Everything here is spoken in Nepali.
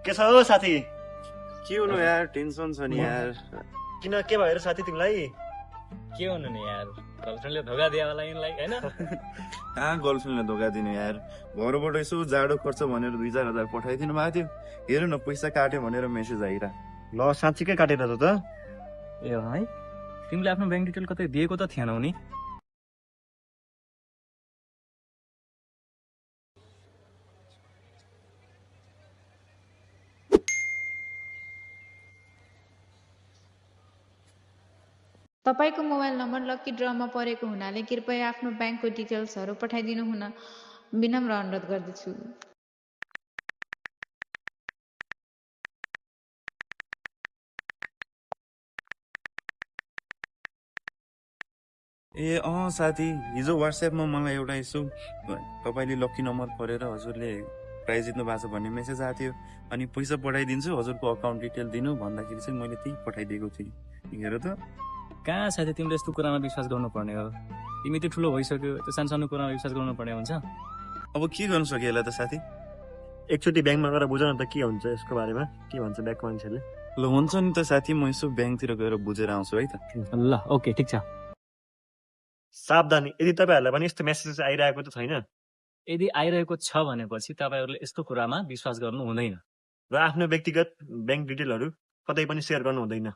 के छ हो साथी? के हुनु यार, टेन्सन छ नि यार। किन के भएर साथी तिमीलाई? के हुनु नि यार, गर्लफ्रेन्डले धोका दियो होला यिनलाई हैन? कहाँ गर्लफ्रेन्डले धोका दिनु यार। घरबाट यसो जाडो खर्च भनेर 2-4 हजार पठाइदिनु भएको थियो। हेर न पैसा काट्यो भनेर मेसेज आइरा। ल साँच्चीकै काटेर त ए है, तिमीले आफ्नो ब्याङ्क डिटेल कतै दिएको त थिएनौ नि? तपाईको मोबाइल नम्बर लकी ड्रमा परेको हुनाले कृपया आफ्नो ब्याङ्कको डिटेल्सहरू पठाइदिनु हुन विनम्र अनुरोध गर्दछु। ए साथी, हिजो व्हाट्सएपमा मलाई एउटा यसो तपाईँले लकी नम्बर परेर हजुरले प्राइज जित्नु भएको छ भन्ने मेसेज आएको थियो। अनि पैसा पठाइदिन्छु, हजुरको अकाउन्ट डिटेल दिनु भन्दाखेरि चाहिँ मैले त्यही पठाइदिएको थिएँ। हेर त। कहाँ साथी, तिमीले यस्तो कुरामा विश्वास गर्नुपर्ने हो? तिमी त ठुलो भइसक्यो, त्यो सानो कुरामा विश्वास गर्नुपर्ने हुन्छ? अब के गर्नु सक्यो यसलाई त साथी? एकचोटि ब्याङ्कमा गएर बुझ न त के हुन्छ यसको बारेमा, के भन्छ ब्याङ्कको मान्छेले। ल हुन्छ नि त साथी, म यसो ब्याङ्कतिर गएर बुझेर आउँछु है त। ल ओके, ठिक छ। सावधानी, यदि तपाईँहरूलाई पनि यस्तो मेसेज आइरहेको त छैन यदि आइरहेको छ भनेपछि तपाईँहरूले यस्तो कुरामा विश्वास गर्नु हुँदैन। र आफ्नो व्यक्तिगत ब्याङ्क डिटेलहरू कतै पनि सेयर गर्नु हुँदैन।